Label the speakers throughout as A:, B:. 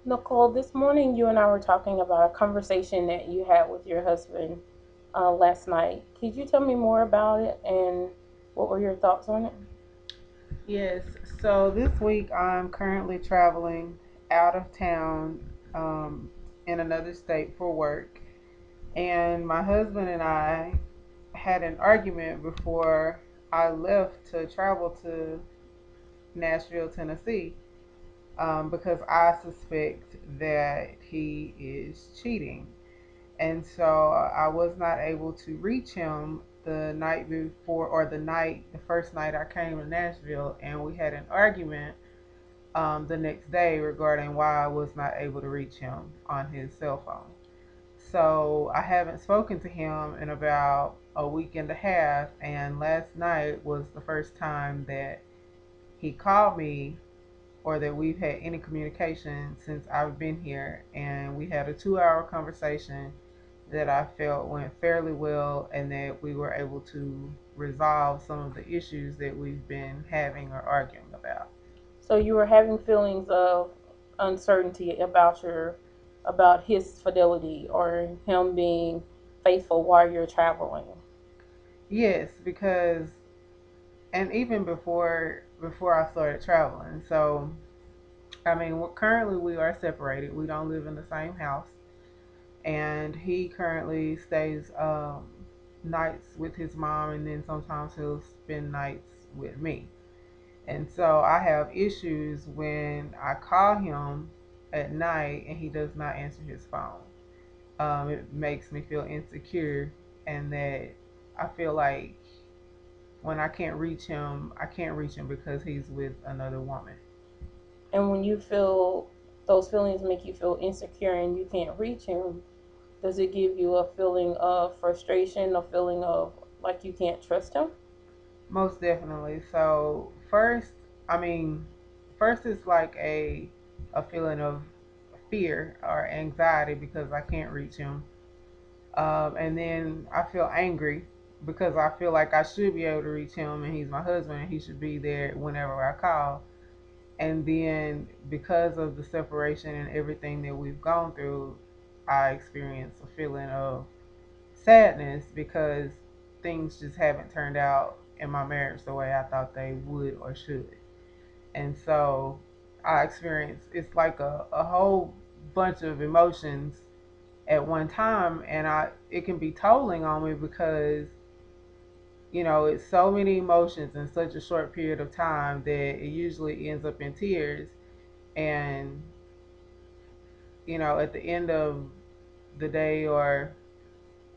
A: Nicole, this morning you and I were talking about a conversation that you had with your husband last night. Could you tell me more about it and what were your thoughts on it?
B: Yes, so this week I'm currently traveling out of town in another state for work. And my husband and I had an argument before I left to travel to Nashville, Tennessee, because I suspect that he is cheating. And so I was not able to reach him the night before, or the first night I came to Nashville, and we had an argument the next day regarding why I was not able to reach him on his cell phone. So I haven't spoken to him in about a week and a half, and last night was the first time that he called me or that we've had any communication since I've been here. And we had a 2 hour conversation that I felt went fairly well, and that we were able to resolve some of the issues that we've been having or arguing about.
A: So you were having feelings of uncertainty about his fidelity or him being faithful while you're traveling.
B: Yes, because and even before I started traveling. So I mean, currently we are separated. We don't live in the same house, and he currently stays nights with his mom, and then sometimes he'll spend nights with me. And so I have issues when I call him at night and he does not answer his phone. It makes me feel insecure, and that I feel like when I can't reach him, I can't reach him because he's with another woman.
A: And when you feel those feelings make you feel insecure and you can't reach him, does it give you a feeling of frustration, a feeling of like you can't trust him?
B: Most definitely. So I mean, first it's like a feeling of fear or anxiety because I can't reach him, and then I feel angry because I feel like I should be able to reach him, and he's my husband, and he should be there whenever I call. And then because of the separation and everything that we've gone through, I experience a feeling of sadness because things just haven't turned out in my marriage the way I thought they would or should. And so I experience it's like a whole bunch of emotions at one time, and I it can be tolling on me because it's so many emotions in such a short period of time that it usually ends up in tears. And at the end of the day, or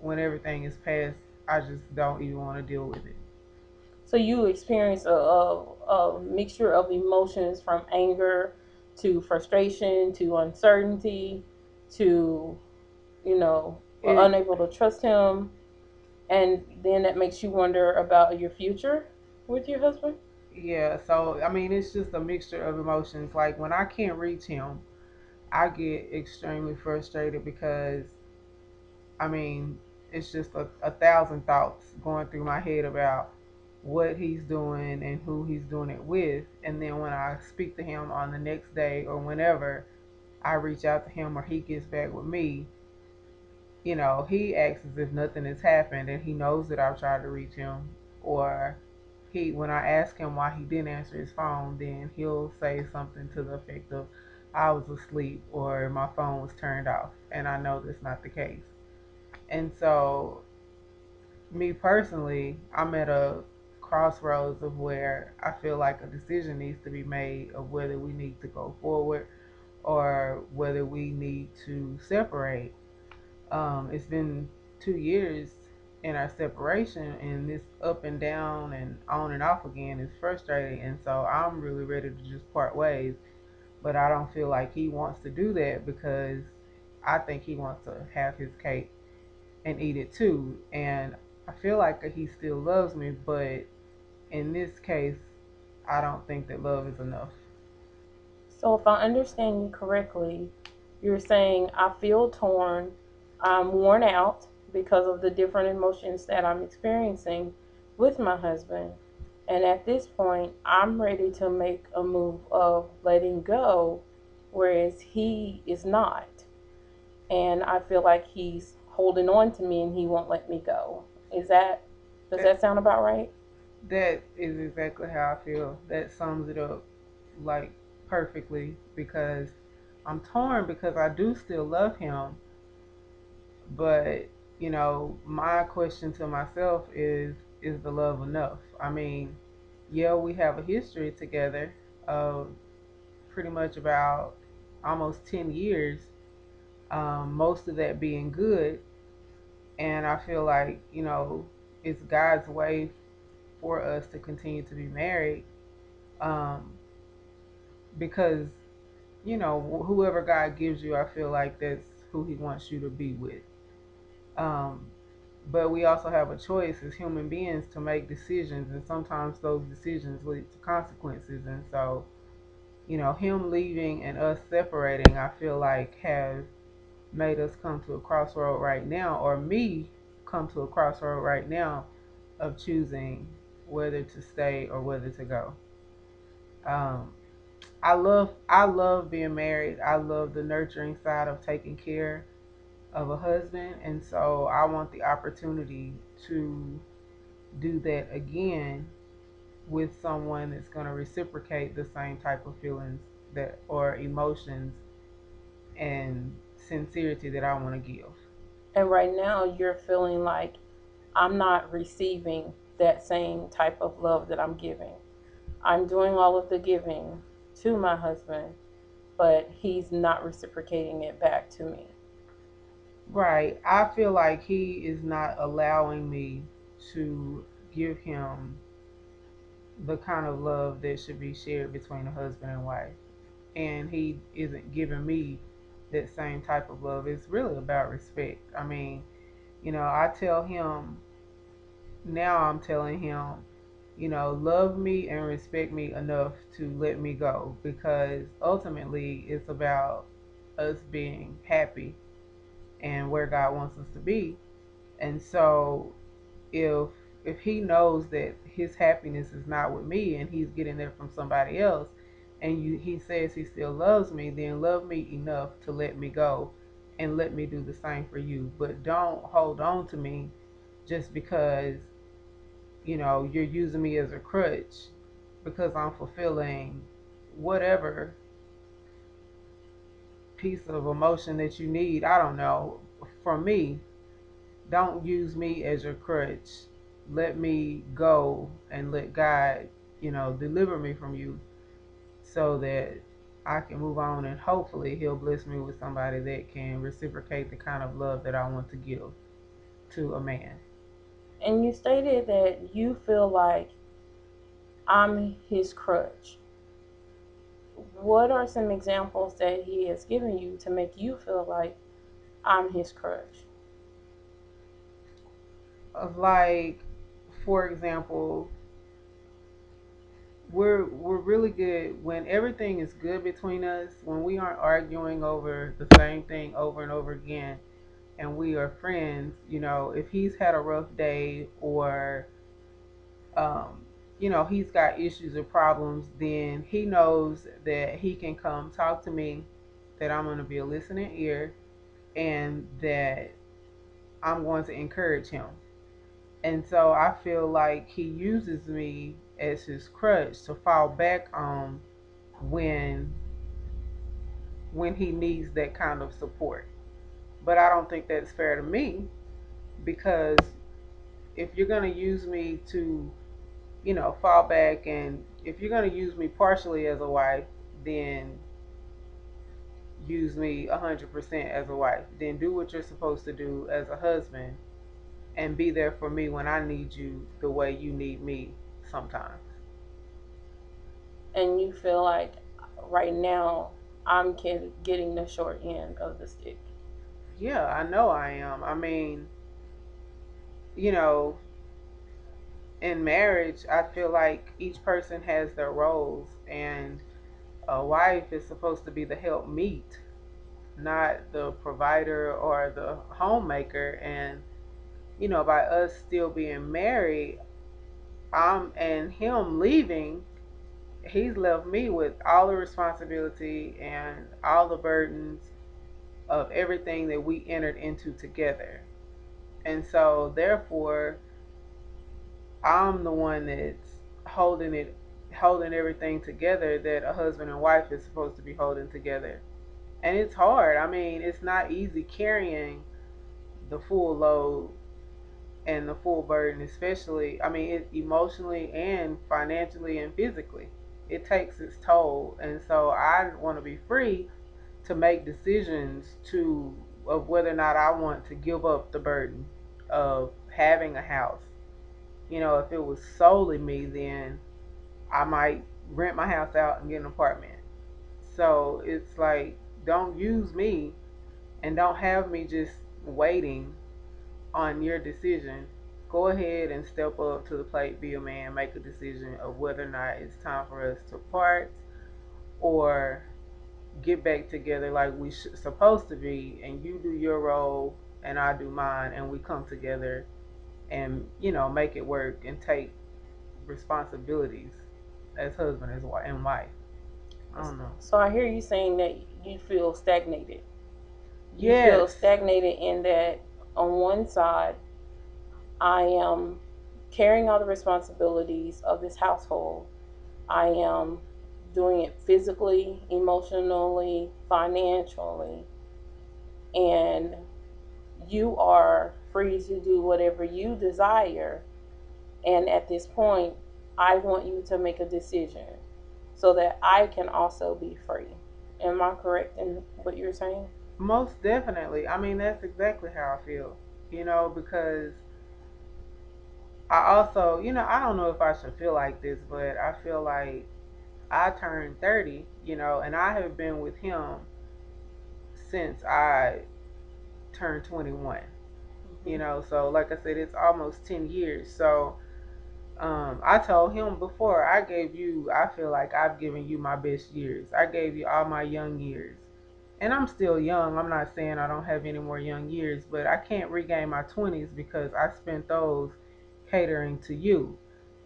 B: when everything is past, I just don't even want to deal with it.
A: So you experience a mixture of emotions from anger to frustration to uncertainty to,
B: It
A: unable to trust him. And then that makes you wonder about your future with your husband.
B: Yeah, so I mean, it's just a mixture of emotions. Like when I can't reach him, I get extremely frustrated because I mean, it's just a thousand thoughts going through my head about what he's doing and who he's doing it with. And then when I speak to him on the next day or whenever I reach out to him or he gets back with me, he acts as if nothing has happened, and he knows that I've tried to reach him. Or when I ask him why he didn't answer his phone, then he'll say something to the effect of, I was asleep or my phone was turned off. And I know that's not the case. And so, me personally, I'm at a crossroads of where I feel like a decision needs to be made of whether we need to go forward or whether we need to separate. It's been 2 years in our separation, and this up and down and on and off again is frustrating. And so I'm really ready to just part ways, but I don't feel like he wants to do that because I think he wants to have his cake and eat it too. And I feel like that he still loves me, but in this case, I don't think that love is enough.
A: So, if I understand you correctly, you're saying I feel torn, I'm worn out because of the different emotions that I'm experiencing with my husband. And at this point, I'm ready to make a move of letting go whereas he is not. And I feel like he's holding on to me and he won't let me go. Is that, does
B: That
A: that sound about right?
B: that is exactly how I feel. That sums it up like perfectly because I'm torn because I do still love him, but my question to myself is the love enough? I mean, yeah, we have a history together of pretty much about almost 10 years, most of that being good. And I feel like, it's God's way for us to continue to be married, um, because, whoever God gives you, I feel like that's who He wants you to be with. Um, but we also have a choice as human beings to make decisions, and sometimes those decisions lead to consequences. And so, him leaving and us separating, I feel like has made us come to a crossroad right now, or me come to a crossroad right now of choosing whether to stay or whether to go. Um, I love being married. I love the nurturing side of taking care of a husband, and so I want the opportunity to do that again with someone that's going to reciprocate the same type of feelings that or emotions and sincerity that I want to give.
A: And right now you're feeling like I'm not receiving that same type of love that I'm giving. I'm doing all of the giving to my husband, but he's not reciprocating it back to me.
B: Right. I feel like he is not allowing me to give him the kind of love that should be shared between a husband and wife. And he isn't giving me that same type of love. It's really about respect. I mean, I tell him now, I'm telling him, love me and respect me enough to let me go, because ultimately it's about us being happy and where God wants us to be. And so if he knows that his happiness is not with me and he's getting it from somebody else, and he says he still loves me, then love me enough to let me go and let me do the same for you. But don't hold on to me just because you're using me as a crutch because I'm fulfilling whatever piece of emotion that you need. I don't know, from me. Don't use me as your crutch. Let me go and let God, deliver me from you so that I can move on, and hopefully He'll bless me with somebody that can reciprocate the kind of love that I want to give to a man.
A: And you stated that you feel like I'm his crutch. What are some examples that he has given you to make you feel like I'm his crutch?
B: Like, for example, we're really good when everything is good between us, when we aren't arguing over the same thing over and over again, and we are friends. If he's had a rough day, or he's got issues or problems, then he knows that he can come talk to me, that I'm going to be a listening ear, and that I'm going to encourage him. And so I feel like he uses me as his crutch to fall back on when he needs that kind of support. But I don't think that's fair to me, because if you're going to use me to, fall back, and if you're going to use me partially as a wife, then use me 100% as a wife. Then do what you're supposed to do as a husband and be there for me when I need you the way you need me sometimes.
A: And you feel like right now I'm getting the short end of the stick.
B: Yeah, I know I am. I mean, you know, in marriage, I feel like each person has their roles, and a wife is supposed to be the helpmeet, not the provider or the homemaker. And by us still being married, I'm and him leaving, he's left me with all the responsibility and all the burdens of everything that we entered into together. And so therefore I'm the one that's holding everything together that a husband and wife is supposed to be holding together. And it's hard. I mean, it's not easy carrying the full load and the full burden, especially, I mean, emotionally and financially and physically. It takes its toll. And so I want to be free to make decisions of whether or not I want to give up the burden of having a house. If it was solely me, then I might rent my house out and get an apartment. So it's like, don't use me and don't have me just waiting on your decision. Go ahead and step up to the plate, be a man, make a decision of whether or not it's time for us to part or get back together like we supposed to be, and you do your role and I do mine, and we come together and make it work and take responsibilities as husband and wife. I don't know.
A: So I hear you saying that you feel stagnated. You feel
B: Yes.
A: stagnated in that on one side, I am carrying all the responsibilities of this household. I am doing it physically, emotionally, financially, and you are free to do whatever you desire. And at this point, I want you to make a decision so that I can also be free. Am I correct in what you're saying?
B: Most definitely. I mean, that's exactly how I feel. Because I also, I don't know if I should feel like this, but I feel like I turned 30, and I have been with him since I turned 21. So like I said, it's almost 10 years. So I told him before, I feel like I've given you my best years. I gave you all my young years. And I'm still young. I'm not saying I don't have any more young years, but I can't regain my 20s because I spent those catering to you.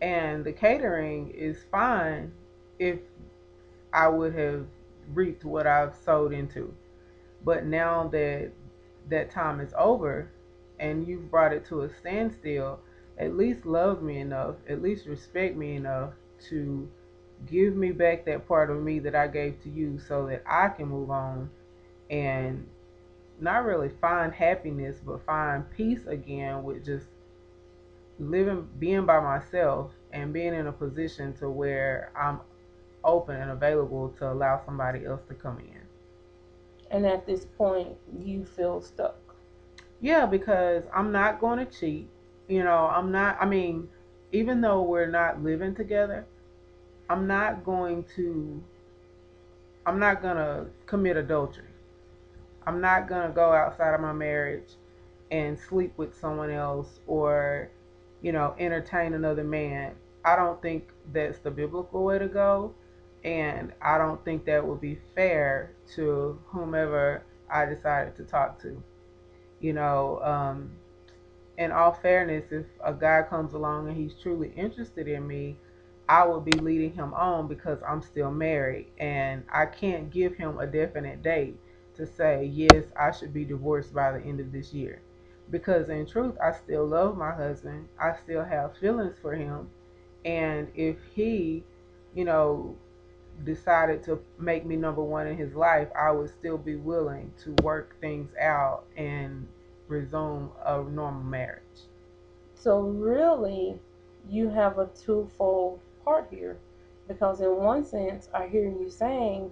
B: And the catering is fine if I would have reaped what I've sowed into. But now that that time is over and you've brought it to a standstill, at least love me enough, at least respect me enough to give me back that part of me that I gave to you so that I can move on and not really find happiness, but find peace again with just being by myself and being in a position to where I'm open and available to allow somebody else to come in.
A: And at this point, you feel stuck.
B: Yeah, because I'm not going to cheat. I'm not, I mean, even though we're not living together, I'm not going to, I'm not going to commit adultery. I'm not going to go outside of my marriage and sleep with someone else or, entertain another man. I don't think that's the biblical way to go. And I don't think that would be fair to whomever I decided to talk to. You know, um, in all fairness, if a guy comes along and he's truly interested in me, I will be leading him on because I'm still married and I can't give him a definite date to say, yes, I should be divorced by the end of this year. Because in truth, I still love my husband. I still have feelings for him. And if he, you know, decided to make me number one in his life, I would still be willing to work things out and resume a normal marriage.
A: So, really, you have a twofold part here. Because, in one sense, I hear you saying,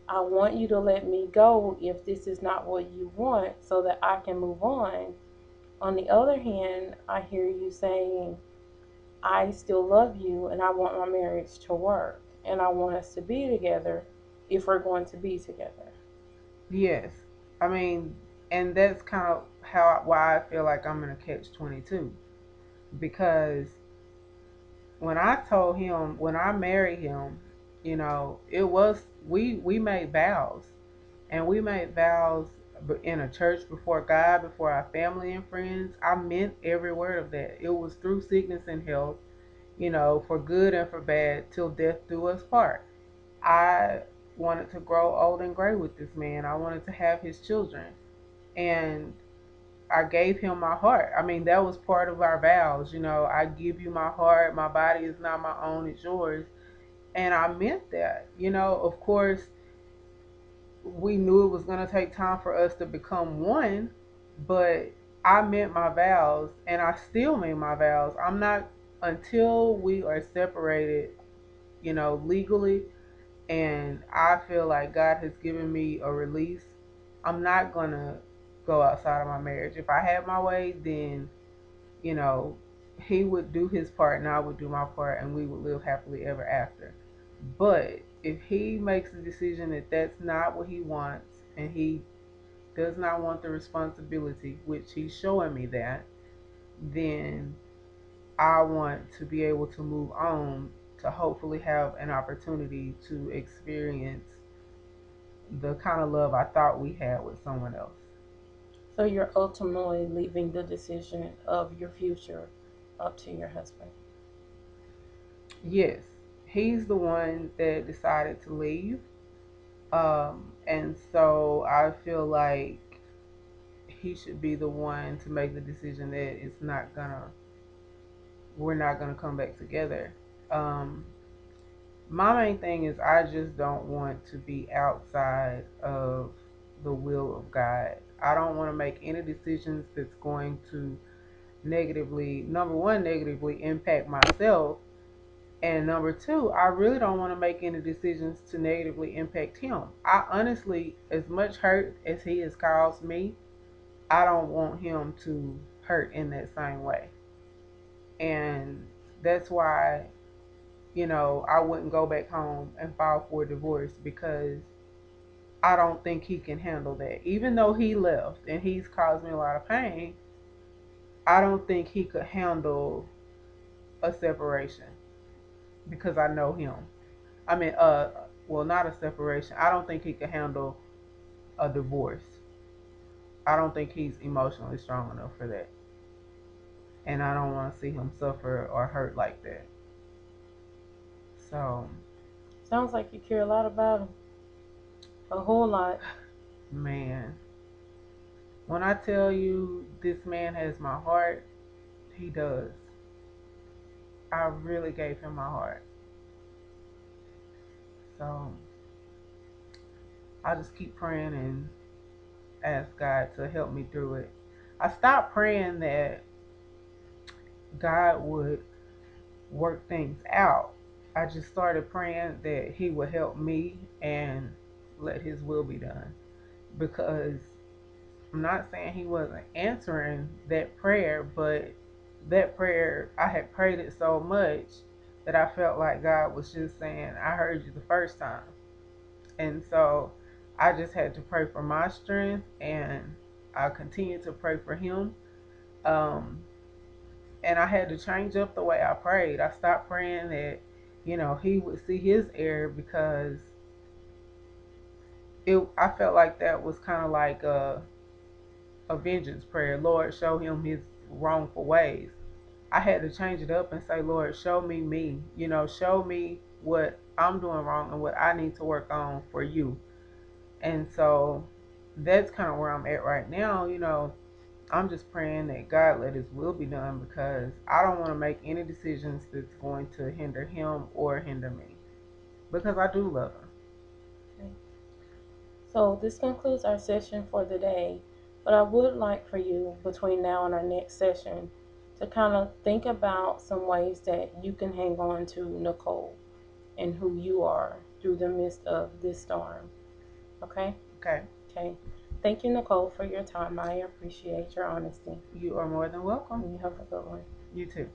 A: I want you to let me go if this is not what you want so that I can move on. On the other hand, I hear you saying, I still love you and I want my marriage to work and I want us to be together if we're going to be together.
B: Yes. I mean, and that's kind of why I feel like I'm in a catch 22 because when I married him, it was we made vows and we made vows in a church before God, before our family and friends. I meant every word of that. It was through sickness and health. for good and for bad, till death do us part. I wanted to grow old and gray with this man. I wanted to have his children. And I gave him my heart. I mean, that was part of our vows. I give you my heart. My body is not my own, it's yours. And I meant that. Of course, we knew it was going to take time for us to become one, but I meant my vows and I still mean my vows. I'm not, until we are separated, legally, and I feel like God has given me a release, I'm not going to go outside of my marriage. If I had my way, then, you know, he would do his part and I would do my part and we would live happily ever after. But if he makes the decision that that's not what he wants and he does not want the responsibility, which he's showing me that, then I want to be able to move on to hopefully have an opportunity to experience the kind of love I thought we had with someone else.
A: So you're ultimately leaving the decision of your future up to your husband.
B: Yes, he's the one that decided to leave. And so I feel like he should be the one to make the decision that we're not gonna come back together. Um, my main thing is I just don't want to be outside of the will of God. I don't want to make any decisions that's going to negatively, number one, negatively impact myself. And number two, I really don't want to make any decisions to negatively impact him. I honestly, as much hurt as he has caused me, I don't want him to hurt in that same way. And that's why, I wouldn't go back home and file for a divorce, because I don't think he can handle that. Even though he left and he's caused me a lot of pain, I don't think he could handle a separation because I know him. I mean, well, not a separation. I don't think he could handle a divorce. I don't think he's emotionally strong enough for that. And I don't want to see him suffer or hurt like that. So,
A: Sounds like you care a lot about him. A whole lot.
B: man, when I tell you this man has my heart, he does. I really gave him my heart. So, I just keep praying and ask God to help me through it. I stopped praying that God would work things out. I just started praying that He would help me and let His will be done. Because I'm not saying He wasn't answering that prayer, but that prayer, I had prayed it so much that I felt like God was just saying, I heard you the first time. And so I just had to pray for my strength, and I continued to pray for him. Um, and I had to change up the way I prayed. I stopped praying that, he would see his error, because I felt like that was kind of like a vengeance prayer. Lord, show him his wrongful ways. I had to change it up and say, Lord, show me me. Show me what I'm doing wrong and what I need to work on for you. And so that's kind of where I'm at right now. I'm just praying that God let His will be done, because I don't want to make any decisions that's going to hinder Him or hinder me, because I do love Him.
A: Okay. So this concludes our session for the day. But I would like for you, between now and our next session, to kind of think about some ways that you can hang on to Nicole and who you are through the midst of this storm. Okay?
B: Okay.
A: Okay. Thank you, Nicole, for your time. I appreciate your honesty.
B: You are more than welcome.
A: You have a good one.
B: You too.